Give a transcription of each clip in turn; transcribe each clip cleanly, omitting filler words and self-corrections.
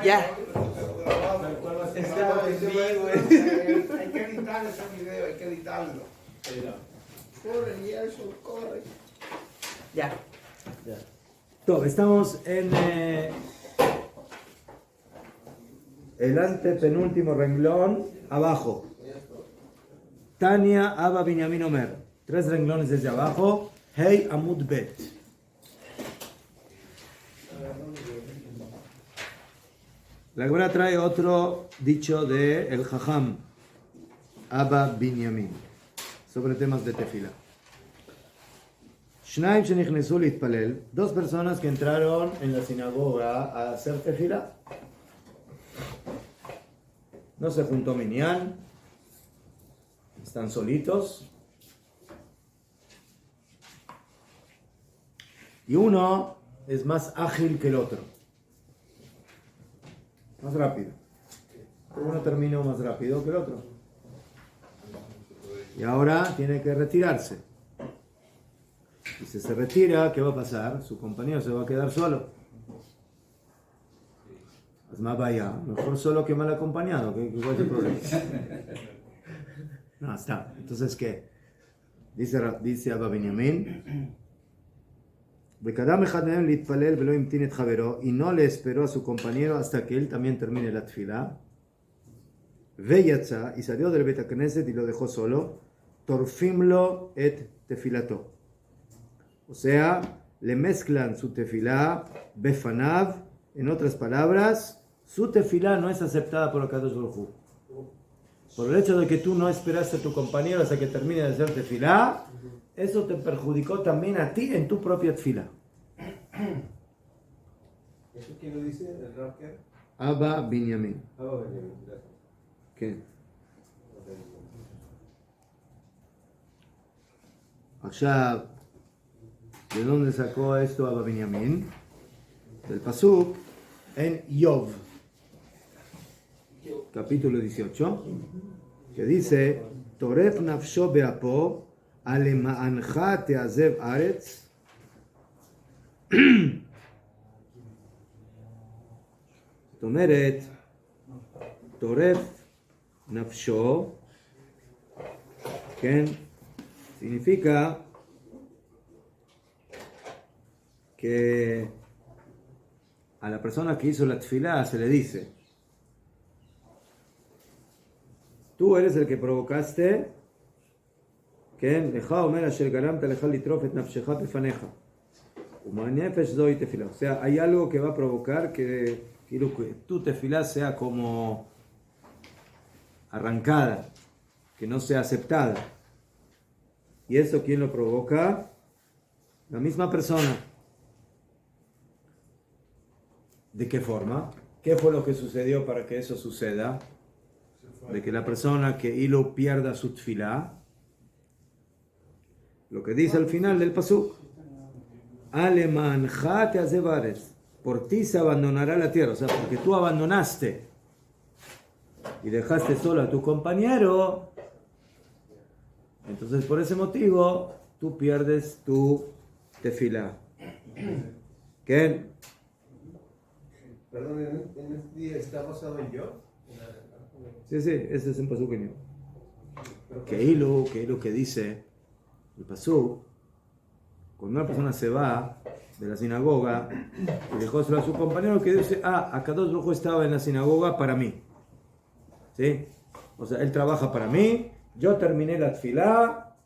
Ya. Estaba en vivo. Hay que editar ese video, hay que editarlo. Corre, y eso, corre. Ya. Todo, estamos en el antepenúltimo renglón, abajo. Tania Abba Binyamin Omer. 3 renglones desde abajo. Hey Amud Bet. La Gemara trae otro dicho de el Jajam Abba Binyamin sobre temas de tefila. Shnaim shenichnesu litpalel, 2 personas que entraron en la sinagoga a hacer tefila. No se juntó minyan, están solitos. Y uno es más ágil que el otro. Más rápido. Uno terminó más rápido que el otro. Y ahora tiene que retirarse. Y si se retira, ¿qué va a pasar? Su compañero se va a quedar solo. Es más vaya, mejor solo que mal acompañado. ¿Cuál es el problema? No, está. Entonces, ¿qué? Dice Abba Binyamin. Y no le esperó a su compañero hasta que él también termine la tefilá. Veyatza, y salió del Bet Knesset y lo dejó solo. Torfimlo et tefilato. O sea, le mezclan su tefilá, befanav, en otras palabras, su tefilá no es aceptada por Akadosh Baruj Hu. Por el hecho de que tú no esperaste a tu compañero hasta que termine de hacer tefilá, eso te perjudicó también a ti en tu propia tefilá. ¿Eso quién lo dice? ¿El Raker? Abba Binyamin. Benjamin, gracias. ¿Qué? Allá, ¿de dónde sacó esto Abba Binyamin? Del Pasuk en Yov, capítulo 18, que dice: Toref nafsho beapo alema'ancha teazev aretz. זאת אומרת, טורף נפשו, כן, significa que a la persona que hizo la tefilá se le dice: tú eres el que provocaste, כן, לך אומר אשר גרמת לך לטרוף את נפשך בפניך. O sea, hay algo que va a provocar que tu tefilá sea como arrancada, que no sea aceptada. ¿Y eso quién lo provoca? La misma persona. ¿De qué forma? ¿Qué fue lo que sucedió para que eso suceda? De que la persona que hilo pierda su tefilá, lo que dice al final del pasuk, Alemanjá te hace bares. Por ti se abandonará la tierra. O sea, porque tú abandonaste y dejaste solo a tu compañero, entonces por ese motivo tú pierdes tu tefilá. ¿Qué? Perdón, en este día está basado en yo. Sí, ese es un pasuk en yo. Que lo que dice el pasuk. Cuando una persona se va de la sinagoga y dejó solo a su compañero, que dice: Akadosh Baruj Hu estaba en la sinagoga para mí. ¿Sí? O sea, él trabaja para mí, yo terminé la tefilá,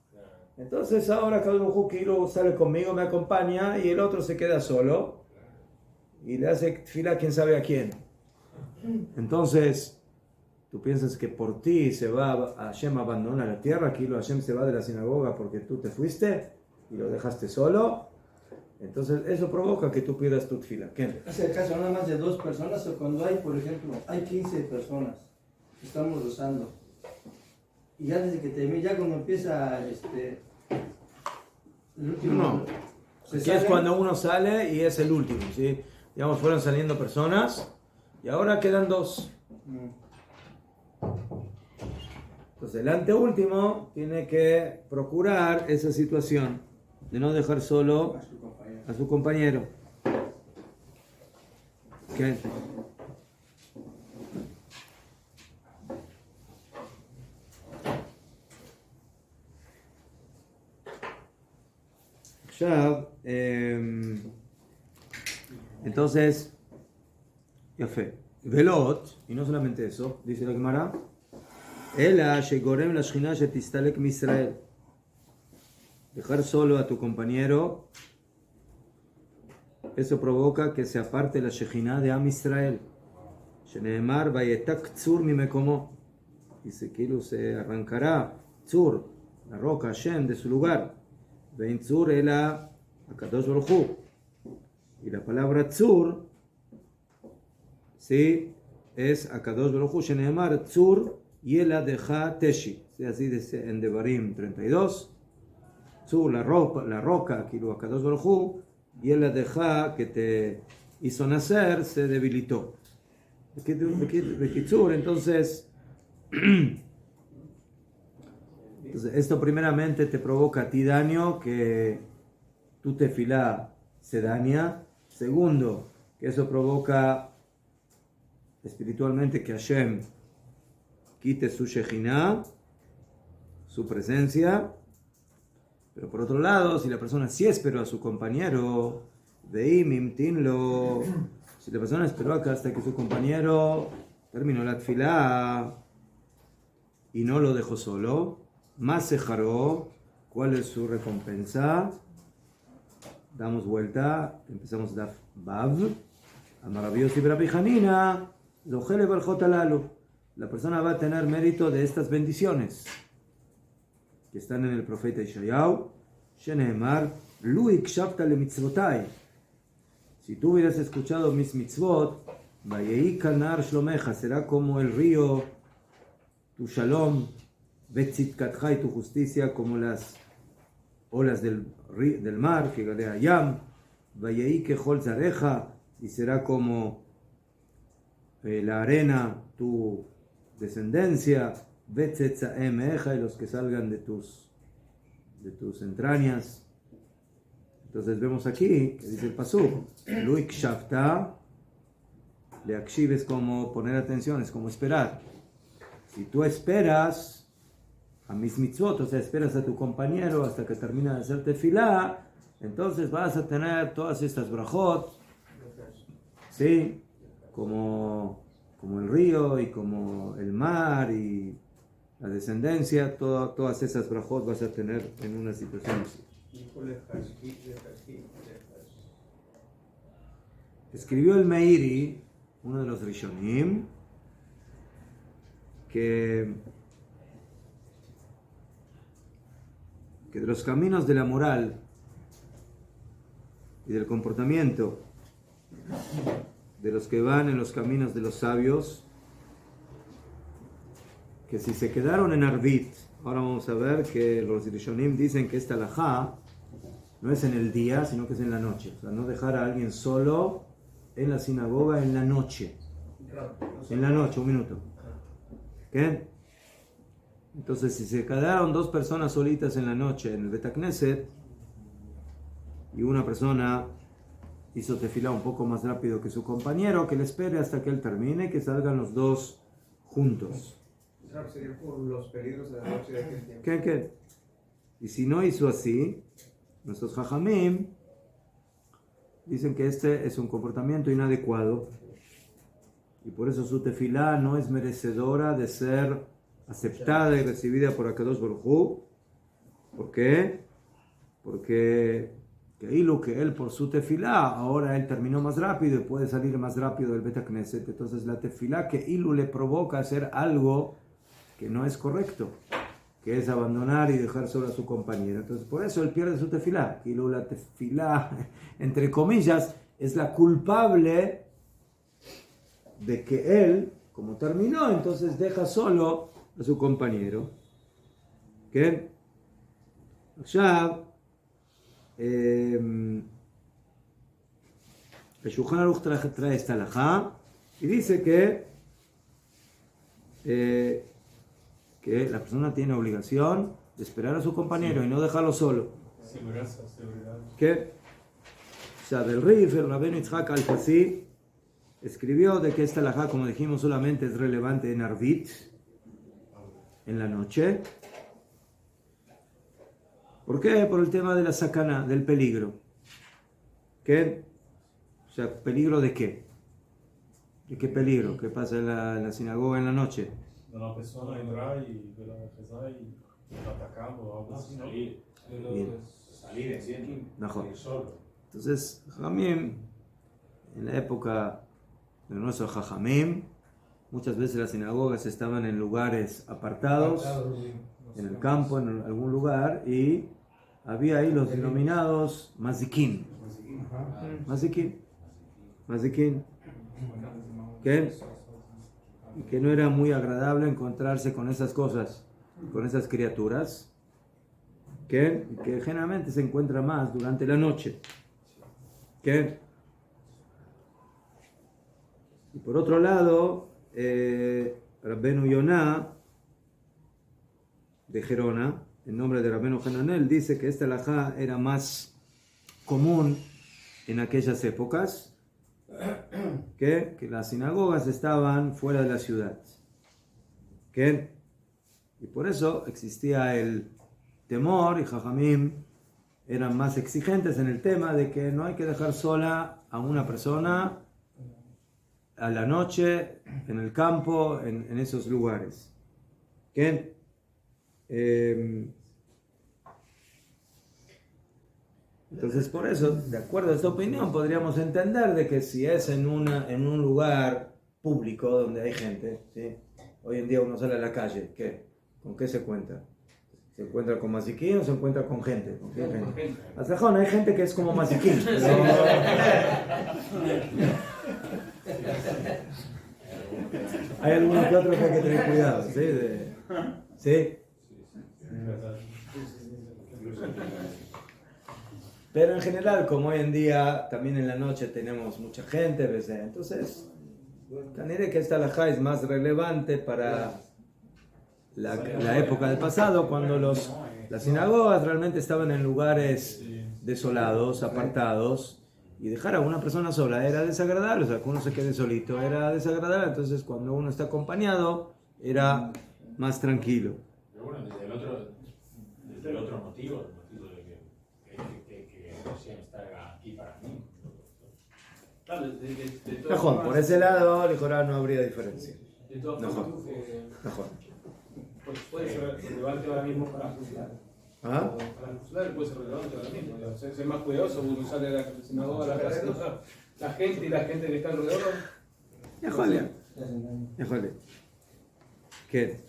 entonces ahora Akadosh Baruj Hu que sale conmigo, me acompaña, y el otro se queda solo y le hace tefilá quién sabe a quién. Entonces, tú piensas que por ti se va Hashem abandona la tierra, que Hashem se va de la sinagoga porque tú te fuiste y lo dejaste solo, entonces eso provoca que tú pierdas tu tefila. ¿Qué? ¿Es el caso nada más de 2 personas o cuando hay, por ejemplo, hay 15 personas que estamos rezando y ya desde que termina, ya cuando empieza el último, No. Aquí es cuando uno sale y es el último, ¿sí? Digamos, fueron saliendo personas y ahora quedan 2. Entonces el anteúltimo tiene que procurar esa situación de no dejar solo a su compañero. ¿Qué? עכשיו, entonces, יפה. ולאות, y no solamente eso, dice la Gemara, אלא שגורם לשכינה שתסתלק מישראל. Dejar solo a tu compañero, eso provoca que se aparte la Shejina de Am Israel. שנאמר, ויתק צור ממקומו. Dice que se arrancará Tzur, la roca, Hashem, de su lugar. Vein Tzur ela Akadosh Baruj Hu. Y la palabra Tzur, sí, es Akadosh Baruj Hu, sheneemar Tzur yela deja teshi. Sí, así dice en Devarim 32. Tzur, la roca, Kilu Akadosh Baruj Hu, yela deja, que te hizo nacer, se debilitó. Tzur, entonces, esto primeramente te provoca a ti daño, que tu tefilá se daña. Segundo, que eso provoca espiritualmente que Hashem quite su Shejinah, su presencia. Pero por otro lado, si la persona sí esperó a su compañero, si la persona esperó acá hasta que su compañero terminó la tefilá y no lo dejó solo, más se jaró, ¿cuál es su recompensa? Damos vuelta, empezamos Daf Bav. Amarabios y Rabbi Hanina, Zohele Barjot Alalu. La persona va a tener mérito de estas bendiciones que están en el profeta Ishayahu. Sheneemar, Lu ikshafta le mitzvotai. Si tú hubieras escuchado mis mitzvot, Vayei kanar shlomeja, será como el río, tu shalom, Betzitkatcha, y tu justicia, como las olas del mar, que gadea yam, Vayei kechol zareja, y será como la arena, tu descendencia, Betzetzaem eja, y los que salgan de tus entrañas. Entonces vemos aquí, que dice el pasuk, Luik Shafta, Leakshiv es como poner atención, es como esperar. Si tú esperas a mis mitzvot, o sea, esperas a tu compañero hasta que termina de hacer tefilá, entonces vas a tener todas estas brajot, ¿sí? Como el río y como el mar y la descendencia, todas esas brajot vas a tener en una situación así. Escribió el Meiri, uno de los Rishonim, que de los caminos de la moral y del comportamiento de los que van en los caminos de los sabios, que si se quedaron en Arvit, ahora vamos a ver que los Rishonim dicen que esta halajá no es en el día, sino que es en la noche. O sea, no dejar a alguien solo en la sinagoga en la noche. En la noche, un minuto. ¿Qué? Entonces, si se quedaron dos personas solitas en la noche en el Bet HaKnesset y una persona hizo tefilá un poco más rápido que su compañero, que le espere hasta que él termine, que salgan los dos juntos. Sería por los peligros de la noche de aquel tiempo. ¿Qué? Y si no hizo así, nuestros jajamim dicen que este es un comportamiento inadecuado y por eso su tefilá no es merecedora de ser aceptada y recibida por Akadosh Baruj Hu. ¿Por qué? Porque que él por su tefilá, ahora él terminó más rápido y puede salir más rápido del Bet HaKnesset. Entonces la tefilá que Ilu le provoca hacer algo que no es correcto, que es abandonar y dejar solo a su compañero. Entonces por eso él pierde su tefilá. Ilu, la tefilá, entre comillas, es la culpable de que él, como terminó, entonces deja solo a su compañero. ¿Qué? Ya el Shulchan Aruch trae esta halajá y dice que la persona tiene obligación de esperar a su compañero y no dejarlo solo. Seguridad. ¿Qué? O sea, del Rif, el Rabbeinu Yitzhak Al-Fassi escribió de que esta halajá, como dijimos, solamente es relevante en Arvit, en la noche. ¿Por qué? Por el tema de la sakana, del peligro. ¿Qué? O sea, ¿peligro de qué? ¿De qué peligro? ¿Qué pasa en la sinagoga en la noche? Una persona entrar y ver a rezar y atacar o algo así, ¿no? Bien. Salir en Mejor. solo. Entonces, Jajamim, en la época de nuestros Jajamim, muchas veces las sinagogas estaban en lugares apartados, en el campo, en algún lugar, y había ahí los denominados mazikin. Mazikin. Que no era muy agradable encontrarse con esas cosas, con esas criaturas, que generalmente se encuentra más durante la noche. Y por otro lado, Rabbenu Yonah de Gerona, en nombre de Rabbenu Hananel, dice que esta halajá era más común en aquellas épocas, que las sinagogas estaban fuera de la ciudad. Y por eso existía el temor, y Jajamim eran más exigentes en el tema de que no hay que dejar sola a una persona a la noche, en el campo, en esos lugares. Entonces, por eso, de acuerdo a esta opinión, podríamos entender de que si es en un lugar público donde hay gente, ¿sí? Hoy en día uno sale a la calle, ¿con qué se encuentra? ¿Se encuentra con maziquín o se encuentra con gente? ¿Con qué gente? Hasta ahora hay gente que es como maziquín, pero... hay algunos que otros que hay que tener cuidado, ¿sí? ¿Sí? Pero en general, como hoy en día, también en la noche tenemos mucha gente, ¿ves? Entonces, diré que esta halajá es más relevante para la época del pasado, cuando las sinagogas realmente estaban en lugares desolados, apartados, y dejar a una persona sola era desagradable, o sea, que uno se quede solito era desagradable, entonces cuando uno está acompañado era más tranquilo. Pero bueno, desde el otro motivo, el motivo de que Hashem está aquí para mí. Claro, Mejor, por ese lado, no habría diferencia. De todas formas, Mejor. puede ser relevante ahora mismo para juzgar. ¿Ah? Para juzgar puede ser relevante ahora mismo. Ser más cuidadoso, uno sale de la sinagoga a la casa. La gente que está alrededor. Déjale. ¿Qué?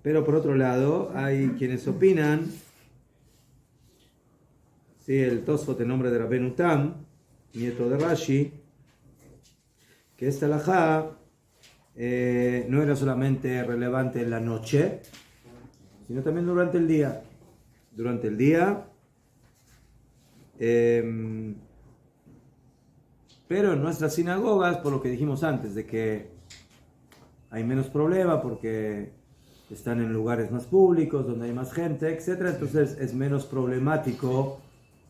Pero por otro lado, hay quienes opinan, sí, el Tosfot en nombre de Rabbenu Tam, nieto de Rashi, que esta halajá no era solamente relevante en la noche, sino también durante el día. Durante el día, pero en nuestras sinagogas, por lo que dijimos antes, de que hay menos problema porque están en lugares más públicos, donde hay más gente, etc. Entonces es menos problemático.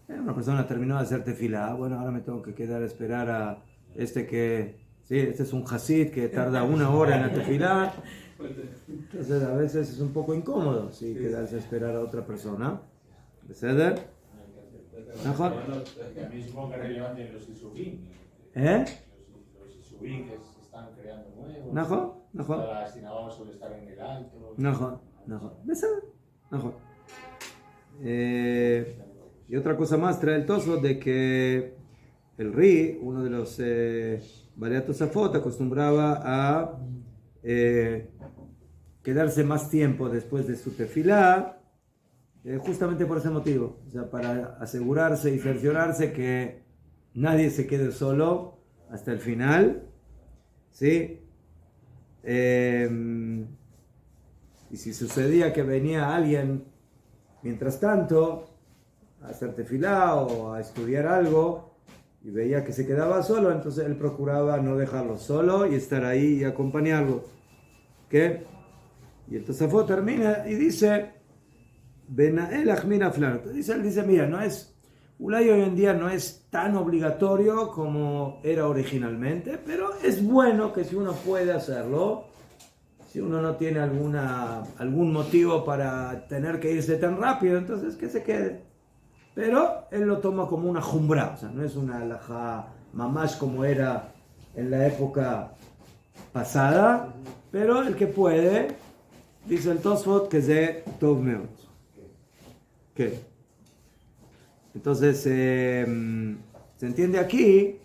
Una persona terminó de hacer tefilá, bueno, ahora me tengo que quedar a esperar a este es un hasid que tarda 1 hora en la tefilá. Entonces a veces es un poco incómodo, ¿sí? Quedarse a esperar a otra persona. ¿Ceder? Mejor. Mismo que relevante en los Isubim. Los Isubim que se están creando nuevos. Mejor. La sinagoga suele estar en el alto. Mejor. Y otra cosa más trae el Tosfot de que el Ri, uno de los Balei Tosafot, acostumbraba a quedarse más tiempo después de su tefilá, justamente por ese motivo, o sea, para asegurarse y cerciorarse que nadie se quede solo hasta el final, ¿sí? Y si sucedía que venía alguien mientras tanto a hacer tefilá o a estudiar algo y veía que se quedaba solo, entonces él procuraba no dejarlo solo y estar ahí y acompañarlo. ¿Qué? Y el Tosafot termina y dice, Benael Achmina Flan. Él dice, mira, Ulay hoy en día no es tan obligatorio como era originalmente, pero es bueno que si uno puede hacerlo, Si uno no tiene algún motivo para tener que irse tan rápido, entonces que se quede. Pero él lo toma como una jumbra, o sea, no es una halajá mamash como era en la época pasada, pero el que puede, dice el Tosfot, que es de Tov Meot. ¿Qué? Entonces, se entiende aquí,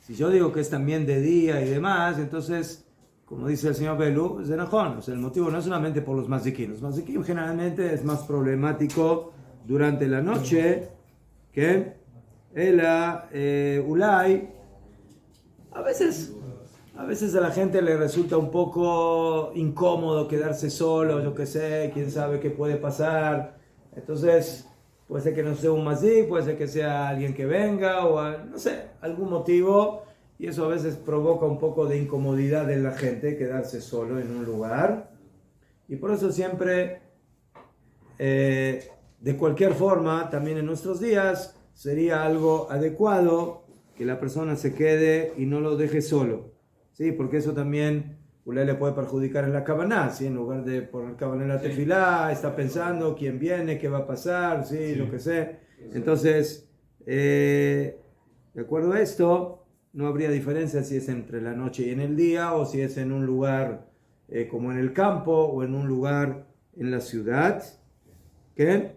si yo digo que es también de día y demás, entonces, como dice el señor Belu, es de Najón. O sea, el motivo no es solamente por los mazikim. Los mazikim generalmente es más problemático durante la noche que el ulay. A veces a la gente le resulta un poco incómodo quedarse solo, yo qué sé, quién sabe qué puede pasar. Entonces, puede ser que no sea un mazik, puede ser que sea alguien que venga o no sé, algún motivo, y eso a veces provoca un poco de incomodidad en la gente, quedarse solo en un lugar. Y por eso siempre, de cualquier forma, también en nuestros días, sería algo adecuado que la persona se quede y no lo deje solo, ¿sí? Porque eso también le puede perjudicar en la cabaná, ¿sí? En lugar de poner cabaná en la tefilá, está pensando quién viene, qué va a pasar, ¿sí? Lo que sé. Entonces, de acuerdo a esto, no habría diferencia si es entre la noche y en el día, o si es en un lugar como en el campo, o en un lugar en la ciudad. ¿Qué?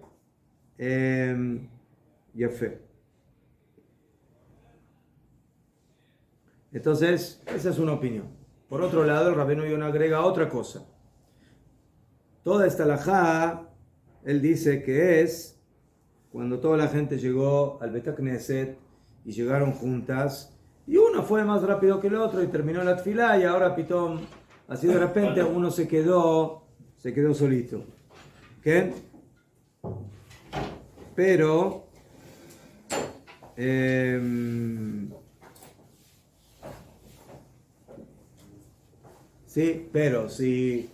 Ya fe. Entonces, esa es una opinión. Por otro lado, el Rabbeinu Yonah agrega otra cosa. Toda esta halajá, él dice que es cuando toda la gente llegó al Bet HaKnesset y llegaron juntas, y uno fue más rápido que el otro y terminó la tefilá, y ahora pitón, así de repente uno se quedó solito. ¿Qué? Pero sí, pero si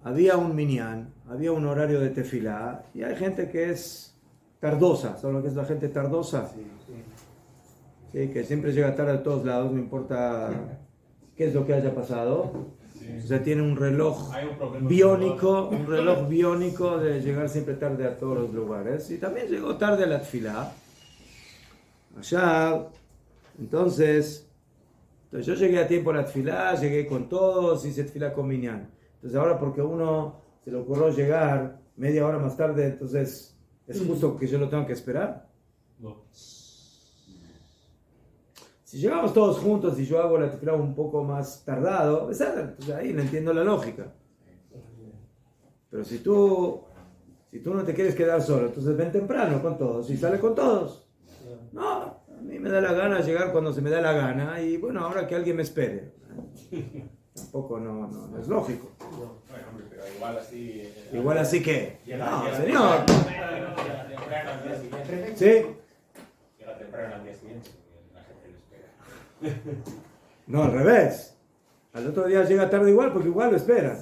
había un minyan, había un horario de tefilá, y hay gente que es tardosa. ¿Saben lo que es la gente tardosa? Sí, que siempre llega tarde a todos lados, no importa qué es lo que haya pasado. O sea, tiene un reloj biónico de llegar siempre tarde a todos los lugares. Y también llegó tarde a la tefilá. Allá, entonces yo llegué a tiempo a la tefilá, llegué con todos, hice tefilá con minyan. Entonces ahora, porque a uno se le ocurrió llegar media hora más tarde, entonces ¿es justo que yo lo tenga que esperar? No. Si llegamos todos juntos y yo hago la tefilá un poco más tardado, entonces ahí le entiendo la lógica. Pero si tú no te quieres quedar solo, entonces ven temprano con todos y sale con todos. No, a mí me da la gana llegar cuando se me da la gana, y bueno, ahora que alguien me espere. Tampoco no es lógico. Bueno, hombre, pero igual así... Igual así que... Llega señor. temprano al día siguiente. ¿Sí? Llega temprano al día siguiente, porque la gente lo espera. No, al revés. Al otro día llega tarde igual, porque igual lo esperan.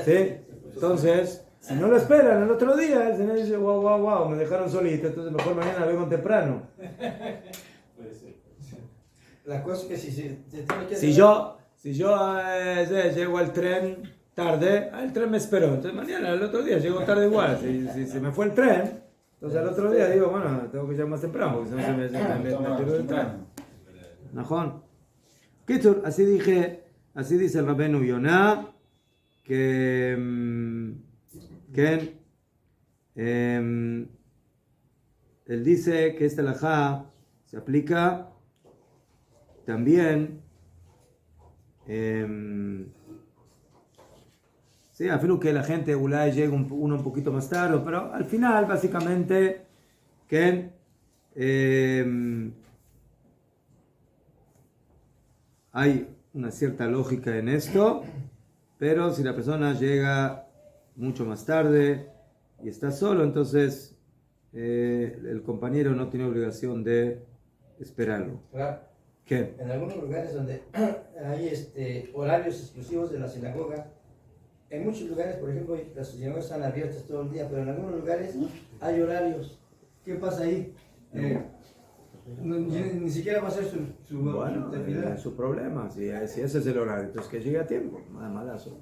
¿Sí? Entonces, si no lo esperan el otro día, el señor dice, wow, me dejaron solito, entonces mejor mañana vengo temprano. Puede ser. La cosa es que si se tiene que... Si yo llego al tren tarde, el tren me esperó, entonces mañana, el otro día, llego tarde igual. Si se me fue el tren, entonces al otro día digo, bueno, tengo que llegar más temprano, porque si no se me tiró el tren. Najón. Kitzur, así dice el Rabbeinu Yonah, que él dice que esta halajá se aplica también, sí, a fin que la gente ulay llega uno un poquito más tarde, pero al final básicamente que hay una cierta lógica en esto, pero si la persona llega mucho más tarde y está solo, entonces el compañero no tiene obligación de esperarlo. Claro. ¿Qué? En algunos lugares donde hay horarios exclusivos de la sinagoga, en muchos lugares, por ejemplo, las sinagogas están abiertas todo el día, pero en algunos lugares hay horarios. ¿Qué pasa ahí? Ni siquiera va a ser su Bueno, tefilá. es su problema. Si ese es el horario, entonces que llegue a tiempo. Nada malazo.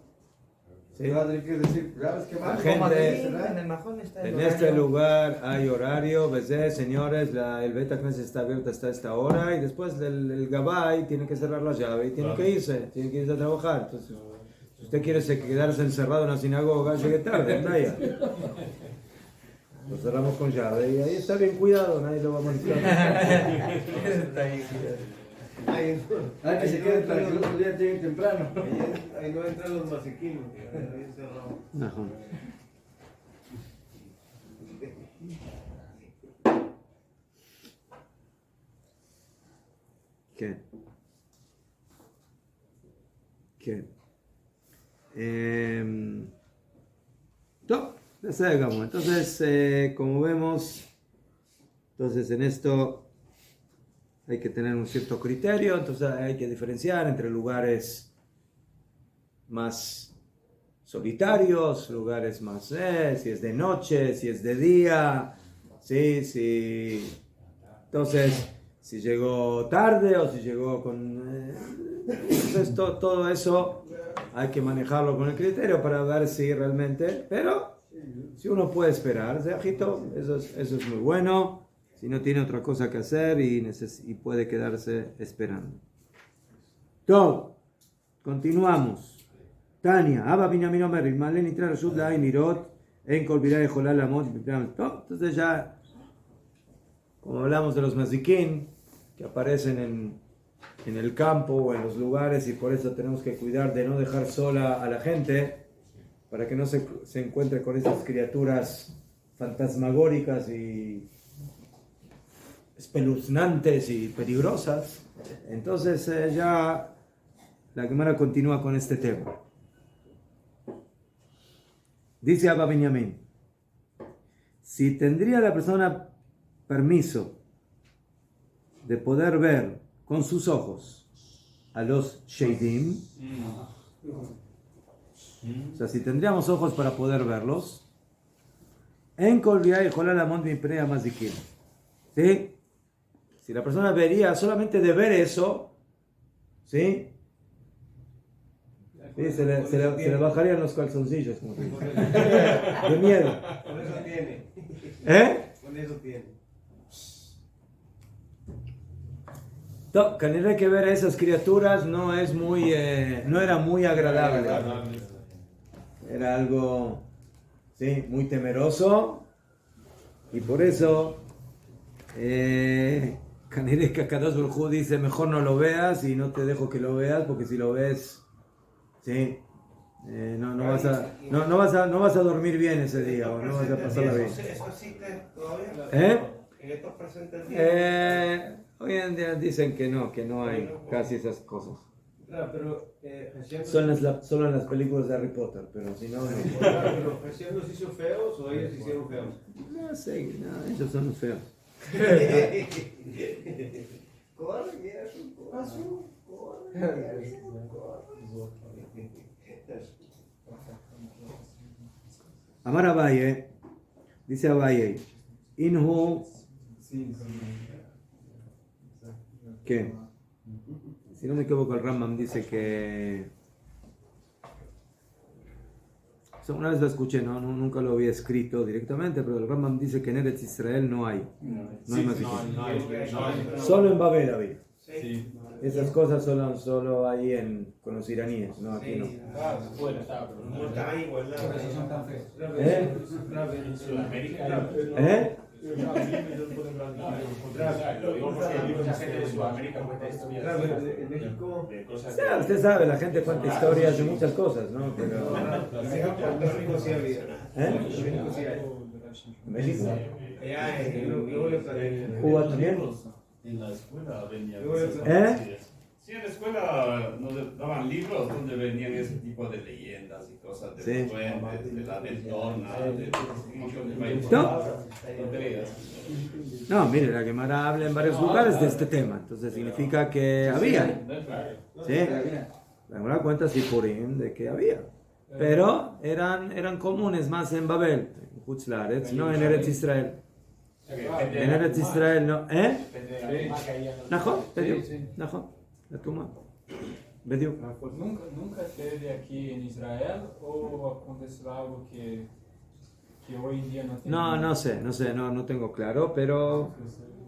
¿Sí? Va a tener que decir, ¿sabes qué La más? gente, En el majón está el en horario. este lugar hay horario, ¿ves? Señores, el Beta Knesset está abierto hasta esta hora y después el Gabay tiene que cerrar la llave y tiene que irse a trabajar. Entonces, si usted quiere quedarse encerrado en la sinagoga, llegue tarde, vaya. Lo cerramos con llave y ahí está bien cuidado, nadie lo va a molestar. Que se quede para que el otro día lleguen temprano. Ahí no entran los masiquinos, ahí cerrado. Ajá. ¿Qué? No, entonces, como vemos, entonces en esto hay que tener un cierto criterio, entonces hay que diferenciar entre lugares más solitarios, lugares más, si es de noche, si es de día, sí. Entonces, si llegó tarde o si llegó con... entonces todo eso hay que manejarlo con el criterio para ver si realmente... Pero si uno puede esperar, ajito, eso es muy bueno. Si no tiene otra cosa que hacer y puede quedarse esperando. Todo. Continuamos. Tania, Abba Binyamin Omer, Malen Itra Rashut La Nirot, En Kol Birah Ejolal Lamot. Entonces ya, como hablamos de los mazikin, que aparecen en el campo o en los lugares, y por eso tenemos que cuidar de no dejar sola a la gente, para que no se encuentre con esas criaturas fantasmagóricas y espeluznantes y peligrosas. Entonces ya la Gemara continúa con este tema. Dice Abba Binyamin, si tendría la persona permiso de poder ver con sus ojos a los Sheidim, o sea, si tendríamos ojos para poder verlos, en Kolbiá y Jolal Amon Miprea Mazikim, ¿sí? Si la persona vería solamente de ver eso, ¿sí? Sí, se le bajarían los calzoncillos, como de miedo. Con eso tiene. Con eso tiene. Tener que ver a esas criaturas no era muy agradable. Era algo, sí, muy temeroso, y por eso Kanirek Kadosh Baruj Hu dice, mejor no lo veas y no te dejo que lo veas, porque si lo ves, sí, no vas a dormir bien ese día, o no vas a pasarla bien. ¿Eso existe todavía? ¿En estos presentes días? Hoy en día dicen que no hay casi esas cosas. Claro, pero Solo en las películas de Harry Potter, pero si no... pero Jesús los hizo feos o ellos hicieron feos. No sé, ellos son los feos. Amar Abaye, dice Abaye, Inhu, ¿qué? Si no me equivoco, el Rambam dice que... Una vez lo escuché, nunca lo había escrito directamente, pero el Rambam dice que en Eretz Israel no hay mazikin. Solo en Babel había. Sí. Esas cosas solo ahí con los iraníes, no aquí no. Bueno, está, pero No está ahí, ¿verdad? Por eso son tan feos. en Sudamérica. Lo digo porque hay mucha gente de Sudamérica cuenta historias. Claro, en México. De cosas Ya, usted sabe, la gente cuenta historias de muchas cosas, ¿no? Pero... En México sí había. En México sí hay. ¿México? Allá en ¿Cuba también? En la escuela venían. Sí, en la escuela nos daban libros donde venían ese tipo de leyendas y cosas de Sí. los duendes, de la del Dona, de un montón de vainas. ¿No? Tonterías. No, mire, la Gemara habla en varios lugares de este tema, entonces significa que había. ¿Sí? La Gemara cuenta Sipurim de que había, pero eran comunes más en Babel, en Hutzlaretz, no en Eretz Israel. En Eretz Israel no. Depende de la Sí. tuma que haya en los Najón, Sí, Bediuk. sí. Najón, la tuma. Bediuk. Nunca teve aqui em Israel ou aconteceu algo que hoje em dia não tem? No sé, no tengo claro, pero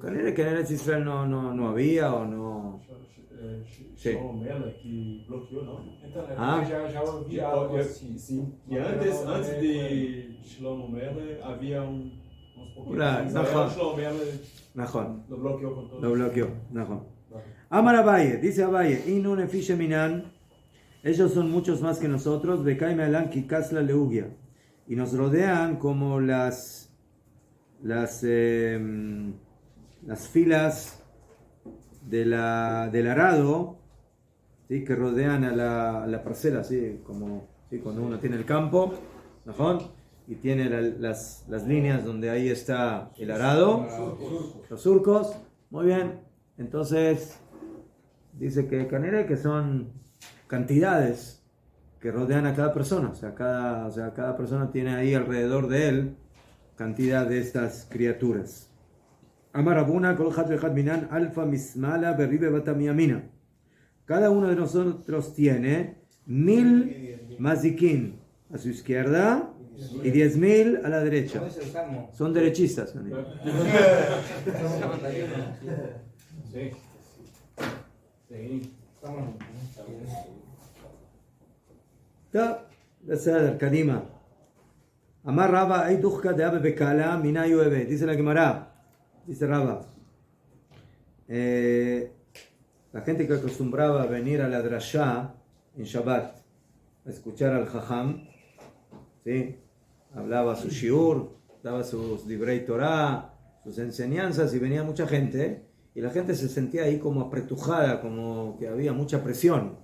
que en Eretz Israel no había o no. Sí. Shlomo Melech que bloqueou, não? Então, Ah. eu já ouvi algo assim. Sim. E antes de Shlomo Melech, havia uns pouquinhos. Claro, Em Najón. Israel, Shlomo Melech Najón. lo bloqueó con todo. Lo bloqueó, Najón. Amar Abaye, dice Abaye, Inun Efishe Minan, ellos son muchos más que nosotros, Bekaime Alan Kikasla Leugia, y nos rodean como las filas del arado, ¿sí? Que rodean a la parcela, ¿sí? Como ¿sí? Cuando uno tiene el campo, ¿no? Y tiene las líneas donde ahí está el arado, los surcos, muy bien. Entonces dice que canere que son cantidades que rodean a cada persona, o sea, cada persona tiene ahí alrededor de él cantidad de estas criaturas. Amar Abuna kol chat vechat minan alfa mismala berribe batamiamina. Cada uno de nosotros tiene 1000 mazikin a su izquierda y 10.000 a la derecha. ¿Cómo es el salmo? Son derechistas. ¿No? Sí. Sí. טוב, בסדר, קדימה. אמר רבא, אי דוחקא דאבא בקהלה, מינה יואבה. dice la Gemara, dice Raba. La gente que acostumbraba a venir a la drashá en Shabbat, a escuchar al Jajam, ¿sí? Hablaba su shiur, daba sus librei Torah, sus enseñanzas, y venía mucha gente, y la gente se sentía ahí como apretujada, como que había mucha presión.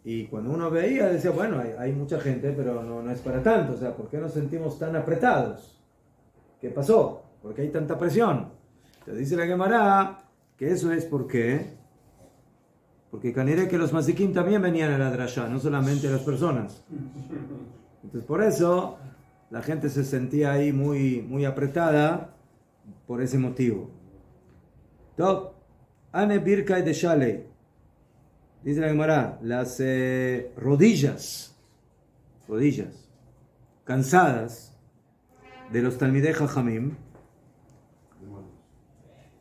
Y cuando uno veía, decía, bueno, hay mucha gente, pero no es para tanto. O sea, ¿por qué nos sentimos tan apretados? ¿Qué pasó? ¿Por qué hay tanta presión? Entonces dice la Gemara que eso es porque caniré que los masikim también venían a la drashá, no solamente las personas. Entonces por eso la gente se sentía ahí muy apretada por ese motivo. Top, Ane Birkai de Shalei. Dice la Gemara, las rodillas cansadas de los Talmidei Jajamim,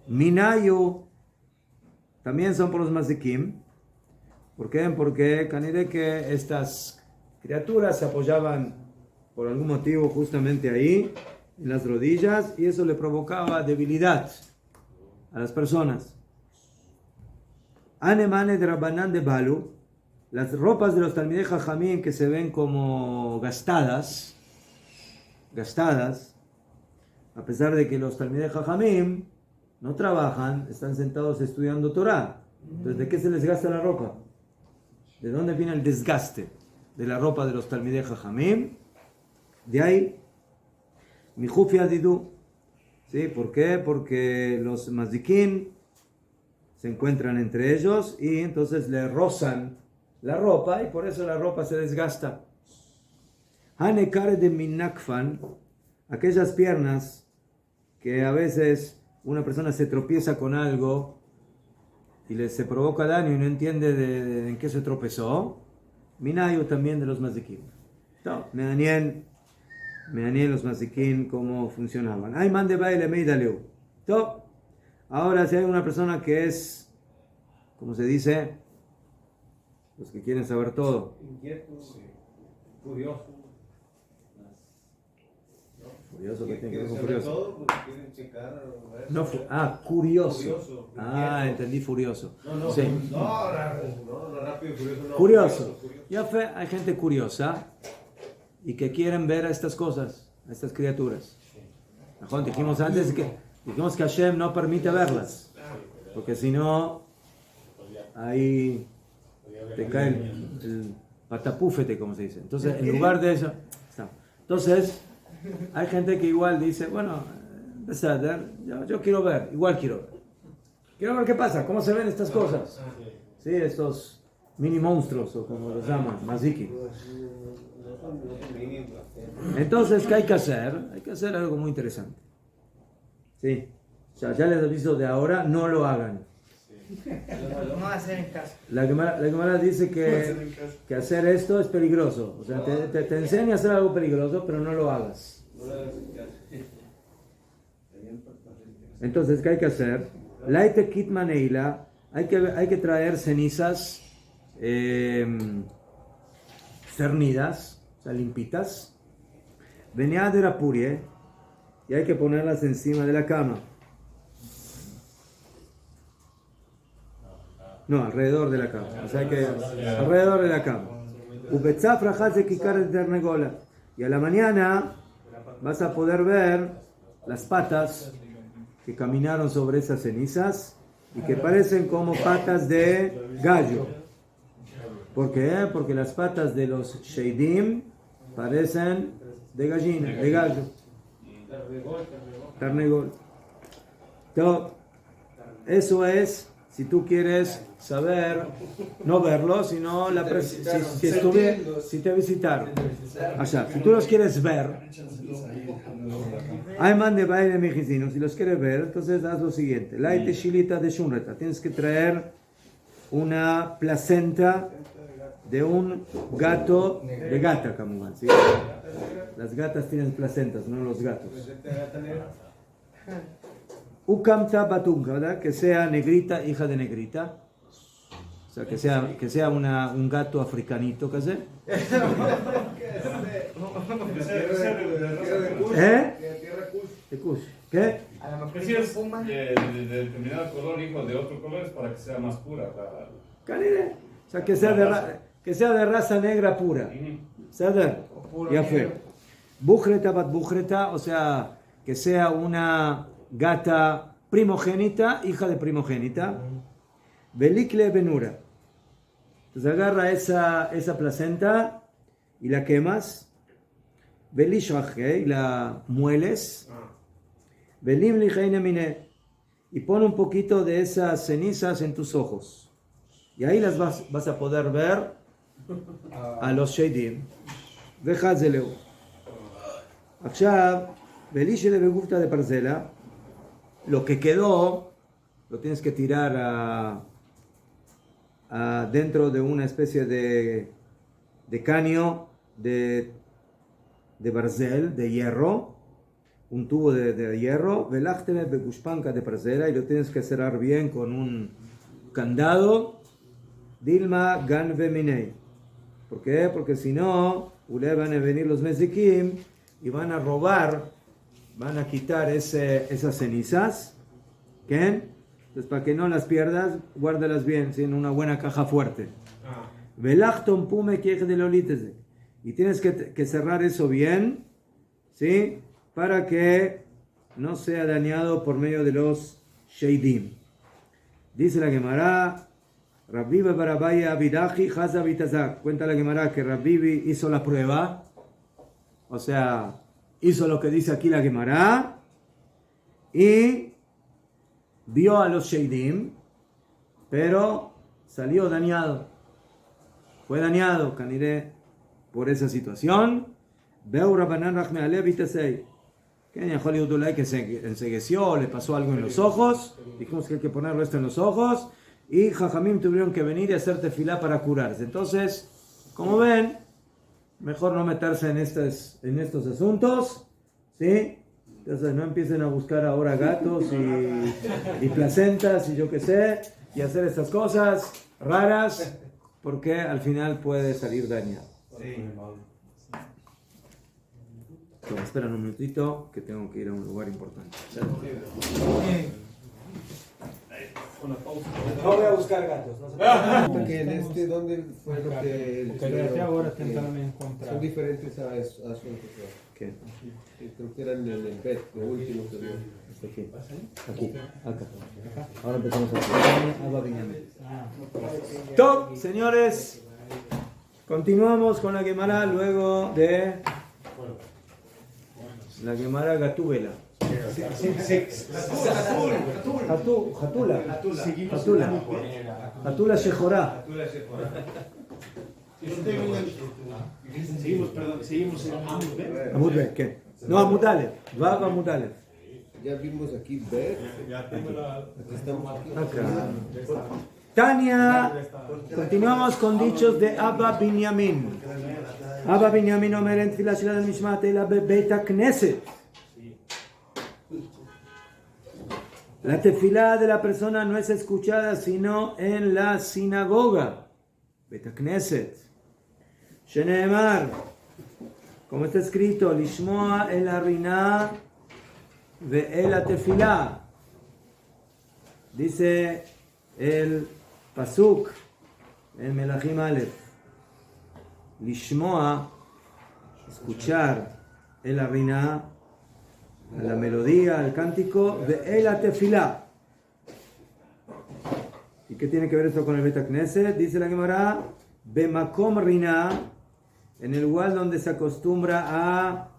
Minayu, también son por los Mazikim. ¿Por qué? Porque caniré que estas criaturas se apoyaban por algún motivo justamente ahí, en las rodillas, y eso le provocaba debilidad a las personas. Anemane de Rabbanan de Balu, las ropas de los Talmidei Jajamim que se ven como gastadas, a pesar de que los Talmidei Jajamim no trabajan, están sentados estudiando Torah. Entonces, ¿de qué se les gasta la ropa? ¿De dónde viene el desgaste de la ropa de los Talmidei Jajamim? De ahí, Mijufi Adidu. ¿Sí? ¿Por qué? Porque los Mazikin se encuentran entre ellos y entonces le rozan la ropa y por eso la ropa se desgasta. Hanekare de Minakfan, aquellas piernas que a veces una persona se tropieza con algo y se provoca daño y no entiende en qué se tropezó. Minayu también de los mazikim. No, me dañé los mazikim cómo funcionaban. Ay, mande baile meidaleu. Ahora, si hay una persona que es, ¿cómo se dice? Los que quieren saber todo. Inquieto, curioso. Curioso, que tiene que ver con Quieren saber curioso. todo porque quieren checar. ver. No, curioso. Curioso, Ah, inquieto. entendí furioso. No, Sí. no, rápido y furioso. No, Curioso. curioso. Ya hay gente curiosa y que quieren ver a estas cosas, a estas criaturas. Mejor dijimos antes que Hashem no permite verlas, porque si no, ahí te cae el patapúfete, como se dice. Entonces, en lugar de eso, está. Entonces, hay gente que igual dice, bueno, yo quiero ver, igual quiero ver. Quiero ver qué pasa, cómo se ven estas cosas. Sí, estos mini monstruos, o como los llaman, maziki. Entonces, ¿qué hay que hacer? Hay que hacer algo muy interesante. Sí. Ya les aviso de ahora, no lo hagan. No hacer en casa. La Gemara dice que hacer esto es peligroso. O sea, te enseña a hacer algo peligroso, pero no lo hagas. Entonces, ¿qué hay que hacer? Laite kitman eila, hay que traer cenizas cernidas, o sea, limpitas. Veneadera purie, y hay que ponerlas encima de la cama. No, alrededor de la cama. O sea, que alrededor de la cama. Upetzaf rajat de kikar de ternegola. Y a la mañana vas a poder ver las patas que caminaron sobre esas cenizas y que parecen como patas de gallo. ¿Por qué? Porque las patas de los sheidim parecen de gallina, de gallo. Ternegol. Entonces, eso es, si tú quieres saber, no verlo, sino si te visitaron. Allá, si tú los quieres ver, Ayman de baile mejizino, si los quieres ver, entonces haz lo siguiente. Laite shilita de shunreta, tienes que traer una placenta de un gato, de gata, como ¿sí? Las gatas tienen placentas, no los gatos. Ukamta batunga, ¿verdad? Que sea negrita, hija de negrita. O sea, que sea un gato africanito, ¿qué sé? De Kush. ¿Qué? Si es de determinado color, hijo de otro color, es para que sea más pura. Canire. O sea, que sea de raza negra pura. ¿Sabes? Ya fue. Bujreta bat bujreta, o sea, que sea una gata primogénita, hija de primogénita. Belikle benura. Entonces agarra esa placenta y la quemas. Belishraje, y la mueles. Belim lijeine mine. Y pon un poquito de esas cenizas en tus ojos. Y ahí las vas a poder ver a los sheidim. Vejazzeleu. עכשיו, בלי בגופתא de parcela, lo que quedó, lo tienes que tirar dentro de una especie de caño de barzel, de hierro, un tubo de hierro, velácteme begushpanca de parcela, y lo tienes que cerrar bien con un candado, dilma gan veminei. ¿Por qué? Porque si no, van a venir los mezikim y van a robar, van a quitar esas cenizas. ¿Qué? Entonces, para que no las pierdas, guárdalas bien, ¿sí? En una buena caja fuerte. Velachton pume de lolitese. Y tienes que cerrar eso bien, ¿sí? Para que no sea dañado por medio de los sheidim. Dice la Gemara, Rabbi Barabaya Abidaji Haza Bitazak. Cuenta la Gemara que Rabbi hizo la prueba. O sea, hizo lo que dice aquí la Gemara y vio a los sheidim, pero salió dañado. Fue dañado, caniré, por esa situación. Veo Rabbanan Rachme Alev Itasei. Que se ensegueció, le pasó algo en los ojos. Dijimos que hay que ponerlo esto en los ojos. Y Jajamim tuvieron que venir y hacer tefilá para curarse. Entonces, como ven, mejor no meterse en estos asuntos, ¿sí? Entonces no empiecen a buscar ahora gatos y placentas y yo qué sé, y hacer estas cosas raras, porque al final puede salir dañado. Sí. Entonces, esperen un minutito, que tengo que ir a un lugar importante. No voy a buscar gatos. Porque en ¿dónde fue lo que Porque até agora tentando encontrar. son diferentes a asuntos? ¿Qué? Creo que era en el PET, lo último que vio. Aquí, acá. Ahora empezamos a Top, señores. Continuamos con la Gemara luego de la Gemara Gatúbela. Hatula Shejorá. Seguimos en Amud Bet, ¿qué? No, Amud Aleph. Vav Amud Aleph. Ya vimos aquí ver. Ya tengo la. Aquí estamos aquí. Acá. Tania, continuamos con dichos de Abba Binyamin. Abba Binyamin Omer en Tfilah Shel Mishmat Ela Beit HaKnesset. La tefilá de la persona no es escuchada sino en la sinagoga. Beit HaKnesset. Sheneemar, como está escrito, Lishmoa el Arina ve el tefilá. Dice el Pasuk en Melachim Aleph. Lishmoa, escuchar el Arina, la melodía, el cántico, de el tefilá. ¿Y qué tiene que ver esto con el Beit HaKnesset? Dice la Gemara, Bemakom Rina, en el lugar donde se acostumbra a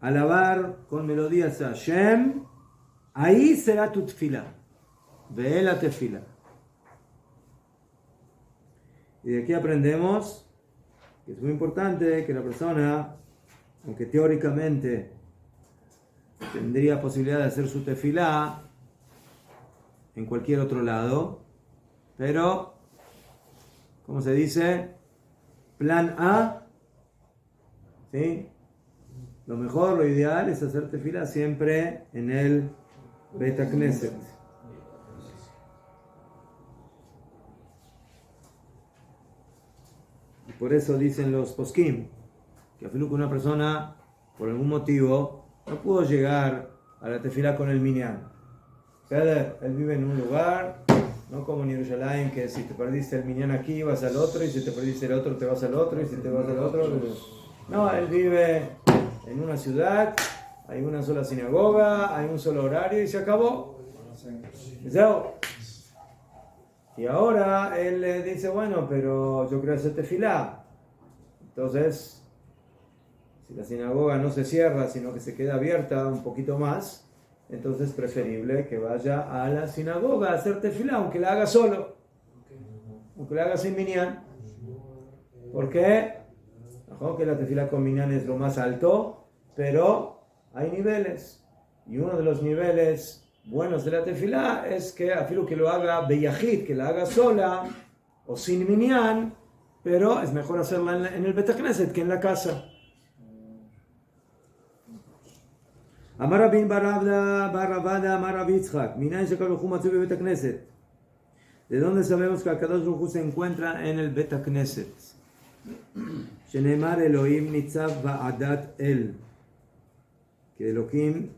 alabar con melodías a Hashem, ahí será tu tefilá. Ve la tefilá. Y de aquí aprendemos que es muy importante que la persona, aunque teóricamente tendría posibilidad de hacer su tefilá en cualquier otro lado, pero, ¿cómo se dice? Plan A, ¿sí? Lo mejor, lo ideal es hacer tefilá siempre en el Beit HaKnesset. Y por eso dicen los poskim que a una persona, por algún motivo, no pudo llegar a la tefilá con el minyan. Él vive en un lugar, no como en Jerusalén, que si te perdiste el minyan aquí vas al otro, y si te perdiste el otro te vas al otro, y si te vas al otro... No, él vive en una ciudad, hay una sola sinagoga, hay un solo horario y se acabó. Y ahora él le dice, bueno, pero yo quiero hacer tefilá. Entonces, si la sinagoga no se cierra, sino que se queda abierta un poquito más, entonces es preferible que vaya a la sinagoga a hacer tefilá, aunque la haga solo, aunque la haga sin minyan. ¿Por qué? Que la tefilá con minyan es lo más alto, pero hay niveles. Y uno de los niveles buenos de la tefilá es que afilo que lo haga beyahid, que la haga sola o sin minyan, pero es mejor hacerla en el Beit HaKnesset que en la casa. Amar Rabin bar Ravada, Amar Rabbi Yitzchak, Minayin shekadosh hu matzui bebeit HaKnesset. ¿De dónde sabemos que Akadosh Baruj Hu se encuentra en el Beit HaKnesset? Sheneemar Elohim nitzav ba'adat el, que Elohim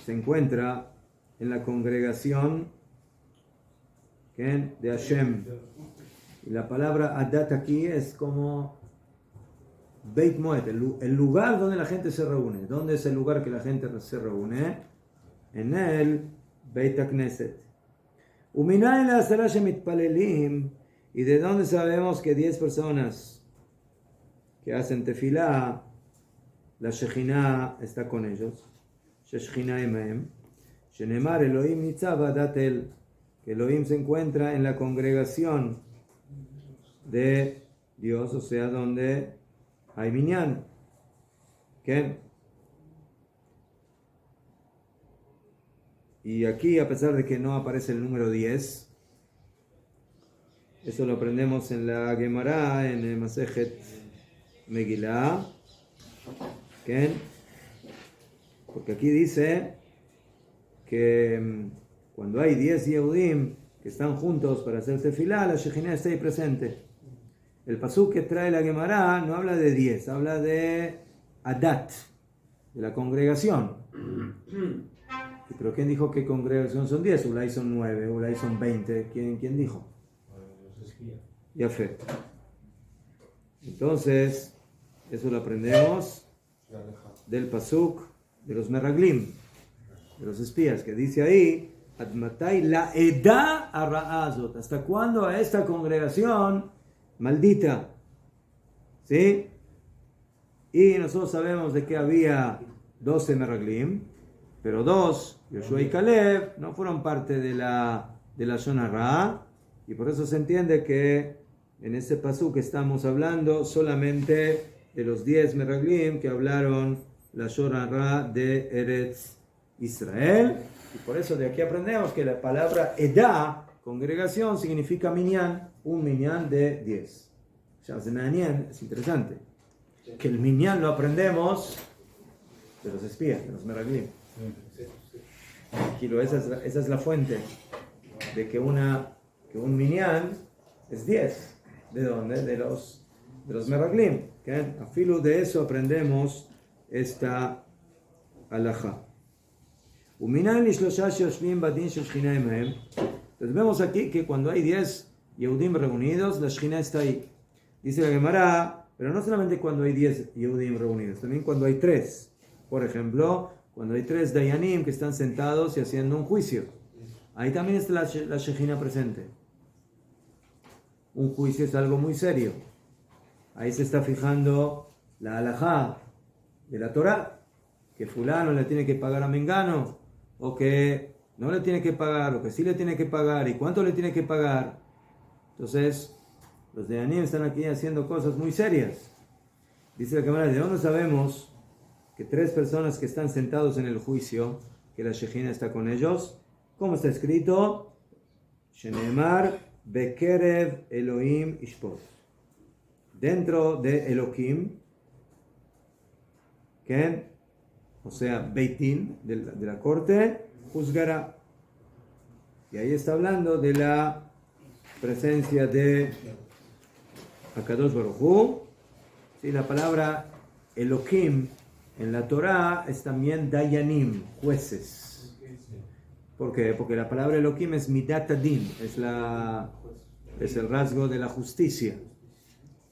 se encuentra en la congregación de Hashem. Y la palabra adat aquí es como Beit Moed, el lugar donde la gente se reúne. ¿Dónde es el lugar que la gente se reúne? En el Beit HaKnesset. Uminay la asara shemitpalelim. ¿Y de dónde sabemos que 10 personas que hacen tefilá, la Shejinah está con ellos? Shejinah imahem. Shenemar Elohim nitzav adat el, que Elohim se encuentra en la congregación de Dios, o sea, donde hay minyan. ¿Qué? Y aquí, a pesar de que no aparece el número 10, eso lo aprendemos en la Gemara, en el Masejet Megillah. ¿Qué? Porque aquí dice que cuando hay 10 Yehudim que están juntos para hacer tefilá, la Shejinah está ahí presente. El pasuk que trae la Gemara no habla de 10, habla de Adat, de la congregación. Pero ¿quién dijo que congregación son 10? Ulay son 9, Ulay son 20. ¿Quién dijo? Ya fe. Entonces, eso lo aprendemos del pasuk de los meraglim, de los espías, que dice ahí, Admatai la eda arraazot, ¿hasta cuándo a esta congregación maldita? ¿Sí? Y nosotros sabemos de que había 12 meraglim, pero 2, Yoshua y Caleb, no fueron parte de la Shon Hara, y por eso se entiende que en este pasuk que estamos hablando solamente de los 10 meraglim que hablaron la Shorara de Eretz Israel. Y por eso de aquí aprendemos que la palabra Edá, congregación, significa minyan, un minyan de 10. Ya se me es interesante. Que el minyan lo aprendemos de los espías, de los meraglim. Esa es la fuente de que un minyan es 10. ¿De dónde? De los meraglim. A filo de eso aprendemos esta halajá. Entonces vemos aquí que cuando hay 10 Yehudim reunidos, la Shekhinah está ahí. Dice la Gemara, pero no solamente cuando hay 10 Yehudim reunidos, también cuando hay 3. Por ejemplo, cuando hay 3 Dayanim que están sentados y haciendo un juicio. Ahí también está la Shekhinah presente. Un juicio es algo muy serio. Ahí se está fijando la halajá de la Torah, que fulano le tiene que pagar a Mengano, o que no le tiene que pagar, o que sí le tiene que pagar, y cuánto le tiene que pagar. Entonces, los de Anim están aquí haciendo cosas muy serias. Dice la Gemara, ¿de dónde sabemos que 3 personas que están sentados en el juicio, que la Shekhinah está con ellos? ¿Cómo está escrito? Shenemar Bekerev Elohim Ishpot. Dentro de Elohim, que, o sea, Beitin, de la corte, juzgará. Y ahí está hablando de la presencia de Akadosh Baruj Hu. Sí, la palabra Elohim en la Torah es también Dayanim, jueces. ¿Por qué? Porque la palabra Elohim es Midat Adin, es el rasgo de la justicia.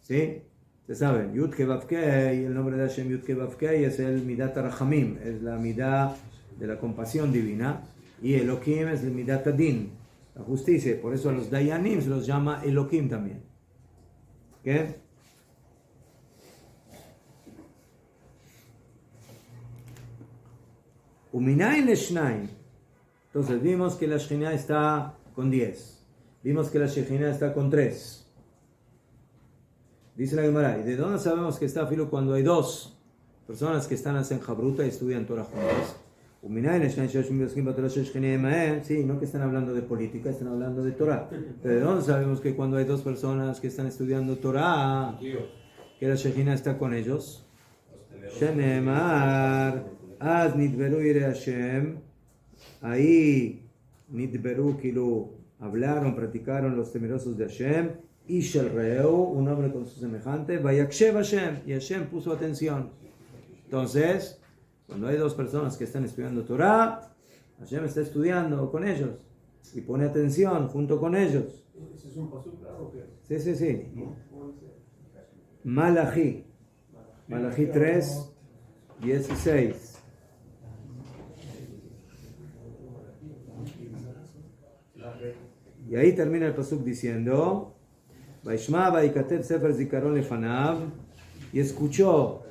¿Sí? Se saben, Yud Ke Vav Kei, el nombre de Hashem Yud Ke Vav Kei es el Midat Arachamim, es la Midat de la compasión divina, y Elohim es el Midat Adin, la justicia. Por eso a los Dayanim se los llama Elohim también. ¿Qué? Uminayin Leshnaim. Entonces vimos que la Shekhinah está con 10. Vimos que la Shekhinah está con 3. Dice la Gemara, ¿y de dónde sabemos que está filo cuando hay 2 personas que están en Jabruta y estudian Torah juntas? Sí, no que están hablando de política, están hablando de Torah. Pero ¿de dónde sabemos que cuando hay 2 personas que están estudiando Torah, que la Shekhinah está con ellos? Shenemar, Az nidberu ire Hashem, ahí nidberu kilu, hablaron, practicaron los temerosos de Hashem, Ishel Reu, un hombre con su semejante, Vayakshev Hashem, y Hashem puso atención. Entonces, cuando hay 2 personas que están estudiando Torah, Hashem está estudiando con ellos y pone atención junto con ellos. ¿Ese es un pasuk claro o qué? Sí. Malachi 3, 16. Y ahí termina el pasuk diciendo, Vaishma Vaikatev Sefer Zikaron Lefanav, y escuchó,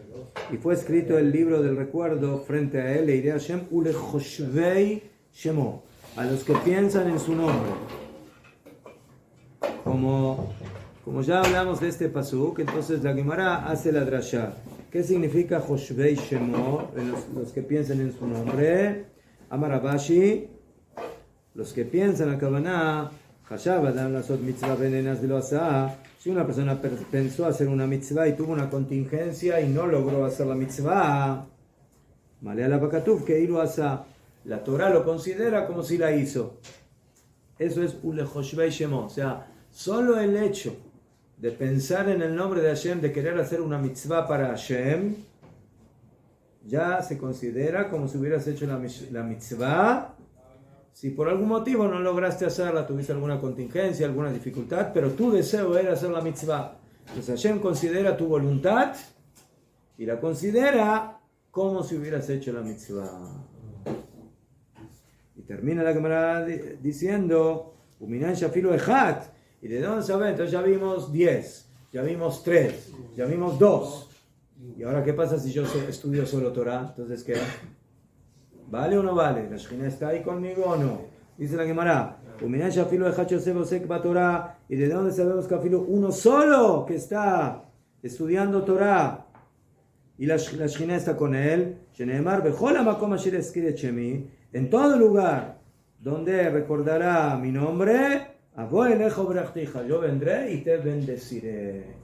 y fue escrito el libro del recuerdo frente a él, Leirei Hashem Ulechoshvei Shemo, a los que piensan en su nombre. Como ya hablamos de este pasuk, entonces la Gemara hace la drasha. ¿Qué significa Choshvei Shemo? Los que piensan en su nombre. Amar Rabashi, los que piensan a Kavaná, si una persona pensó hacer una mitzvah y tuvo una contingencia y no logró hacer la mitzvah, la Torah lo considera como si la hizo. Eso es Ulechoshvei Shemo. O sea, solo el hecho de pensar en el nombre de Hashem, de querer hacer una mitzvah para Hashem, ya se considera como si hubieras hecho la mitzvah. Si por algún motivo no lograste hacerla, tuviste alguna contingencia, alguna dificultad, pero tu deseo era hacer la mitzvah, entonces Hashem considera tu voluntad y la considera como si hubieras hecho la mitzvah. Y termina la Gemara diciendo, Uminan shafilu echat. ¿Y de dónde saben? Entonces ya vimos 10, ya vimos 3, ya vimos 2. ¿Y ahora qué pasa si yo estudio solo Torah? Entonces, ¿qué? ¿Vale o no vale? ¿La Shekhinah está ahí conmigo o no? Dice la Gemara, ¿y de dónde sabemos que afilo uno solo que está estudiando Torah y la Shekhinah está con él. Sheneemar bechol hamakom asher yazkir et shemi, en todo lugar donde recordará mi nombre, avo elejo brachtija, yo vendré y te bendeciré.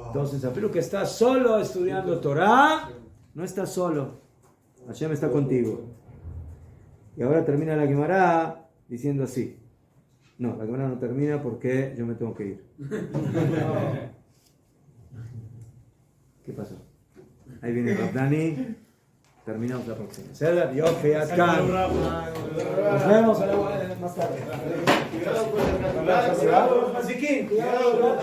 Entonces, afirmo que estás solo estudiando Torah, no estás solo. Hashem está contigo. Y ahora termina la Gemara diciendo así. No, la Gemara no termina porque yo me tengo que ir. ¿Qué pasó? Ahí viene Rabdani. Terminamos la próxima. Nos vemos más tarde. Cuidado con el Maziquín. Cuidado.